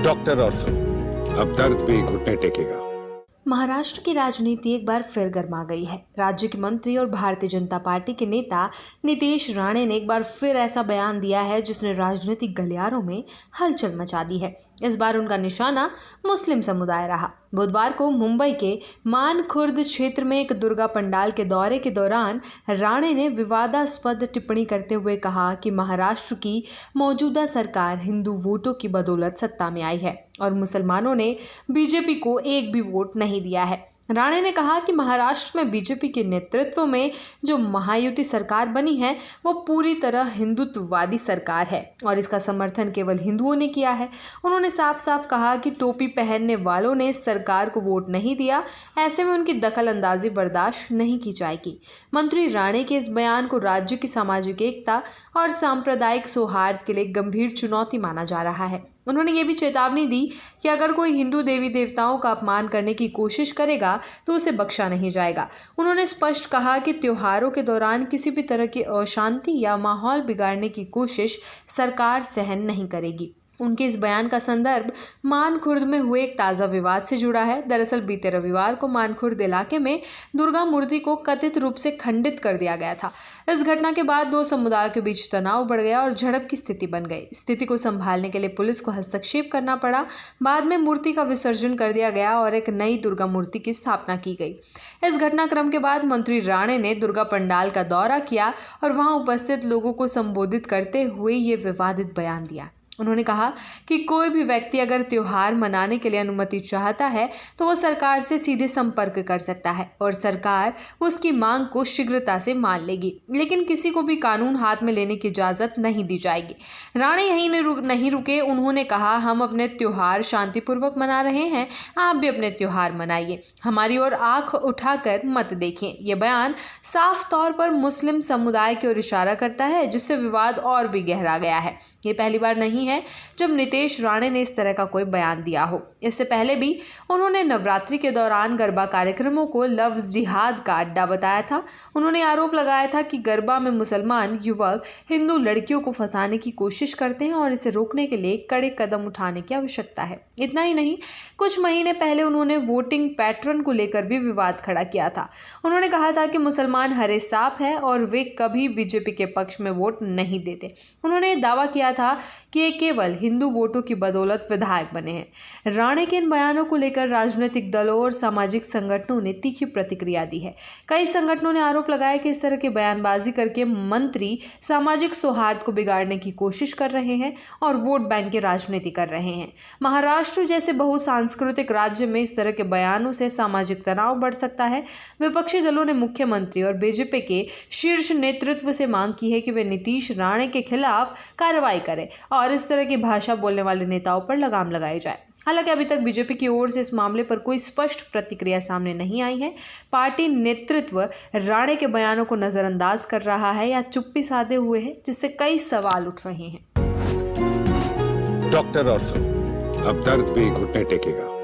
Doctor ortho, अब दर्द भी घुटने टेकेगा। महाराष्ट्र की राजनीति एक बार फिर गर्मा गई है। राज्य के मंत्री और भारतीय जनता पार्टी के नेता नीतीश राणे ने एक बार फिर ऐसा बयान दिया है जिसने राजनीतिक गलियारों में हलचल मचा दी है। इस बार उनका निशाना मुस्लिम समुदाय रहा। बुधवार को मुंबई के मानखुर्द क्षेत्र में एक दुर्गा पंडाल के दौरे के दौरान राणे ने विवादास्पद टिप्पणी करते हुए कहा कि महाराष्ट्र की मौजूदा सरकार हिंदू वोटों की बदौलत सत्ता में आई है और मुसलमानों ने बीजेपी को एक भी वोट नहीं दिया है। राणे ने कहा कि महाराष्ट्र में बीजेपी के नेतृत्व में जो महायुति सरकार बनी है वो पूरी तरह हिंदुत्ववादी सरकार है और इसका समर्थन केवल हिंदुओं ने किया है। उन्होंने साफ साफ कहा कि टोपी पहनने वालों ने इस सरकार को वोट नहीं दिया, ऐसे में उनकी दखल अंदाजी बर्दाश्त नहीं की जाएगी। मंत्री राणे के इस बयान को राज्य की सामाजिक एकता और सांप्रदायिक सौहार्द के लिए गंभीर चुनौती माना जा रहा है। उन्होंने ये भी चेतावनी दी कि अगर कोई हिंदू देवी देवताओं का अपमान करने की कोशिश करेगा तो उसे बख्शा नहीं जाएगा। उन्होंने स्पष्ट कहा कि त्योहारों के दौरान किसी भी तरह की अशांति या माहौल बिगाड़ने की कोशिश सरकार सहन नहीं करेगी। उनके इस बयान का संदर्भ मानखुर्द में हुए एक ताज़ा विवाद से जुड़ा है। दरअसल बीते रविवार को मानखुर्द इलाके में दुर्गा मूर्ति को कथित रूप से खंडित कर दिया गया था। इस घटना के बाद दो समुदायों के बीच तनाव बढ़ गया और झड़प की स्थिति बन गई। स्थिति को संभालने के लिए पुलिस को हस्तक्षेप करना पड़ा। बाद में मूर्ति का विसर्जन कर दिया गया और एक नई दुर्गा मूर्ति की स्थापना की गई। इस घटनाक्रम के बाद मंत्री राणे ने दुर्गा पंडाल का दौरा किया और वहां उपस्थित लोगों को संबोधित करते हुए ये विवादित बयान दिया। उन्होंने कहा कि कोई भी व्यक्ति अगर त्योहार मनाने के लिए अनुमति चाहता है तो वो सरकार से सीधे संपर्क कर सकता है और सरकार उसकी मांग को शीघ्रता से मान लेगी, लेकिन किसी को भी कानून हाथ में लेने की इजाज़त नहीं दी जाएगी। राणे यहीं नहीं रुके। उन्होंने कहा, हम अपने त्योहार शांतिपूर्वक मना रहे हैं, आप भी अपने त्योहार मनाइए, हमारी ओर आंख उठाकर मत देखें। ये बयान साफ तौर पर मुस्लिम समुदाय की ओर इशारा करता है, जिससे विवाद और भी गहरा गया है। ये पहली बार नहीं है जब नीतीश राणे ने इस तरह का कोई बयान दिया हो। इससे पहले भी उन्होंने नवरात्रि के दौरान गरबा कार्यक्रमों को लव जिहाद का अड्डा बताया था। उन्होंने आरोप लगाया था कि गरबा में मुसलमान युवक हिंदू लड़कियों को फंसाने की कोशिश करते हैं और इसे रोकने के लिए कड़े कदम उठाने की आवश्यकता है। इतना ही नहीं, कुछ महीने पहले उन्होंने वोटिंग पैटर्न को लेकर भी विवाद खड़ा किया था। उन्होंने कहा था कि मुसलमान हरे सांप है और वे कभी बीजेपी के पक्ष में वोट नहीं देते। उन्होंने दावा किया था कि ये केवल हिंदू वोटों की बदौलत विधायक बने हैं। राणे के इन बयानों को लेकर राजनीतिक दलों और सामाजिक संगठनों ने तीखी प्रतिक्रिया दी है। कई संगठनों ने आरोप लगाया कि इस तरह की बयानबाजी करके मंत्री सामाजिक सौहार्द को बिगाड़ने की कोशिश कर रहे हैं और वोट बैंक की राजनीति कर रहे हैं। महाराष्ट्र जैसे बहुसांस्कृतिक राज्य में इस तरह के बयानों से सामाजिक तनाव बढ़ सकता है। विपक्षी दलों ने मुख्यमंत्री और बीजेपी के शीर्ष नेतृत्व से मांग की है कि वे नीतीश राणे के खिलाफ कार्रवाई करें और इस तरह की भाषा बोलने वाले नेताओं पर लगाम लगाई जाए। हालांकि अभी तक बीजेपी की ओर से इस मामले पर कोई स्पष्ट प्रतिक्रिया सामने नहीं आई है। पार्टी नेतृत्व राणे के बयानों को नजरअंदाज कर रहा है या चुप्पी साधे हुए है, जिससे कई सवाल उठ रहे हैं। डॉक्टर ऑर्थो, अब दर्द भी घुटने टेकेगा।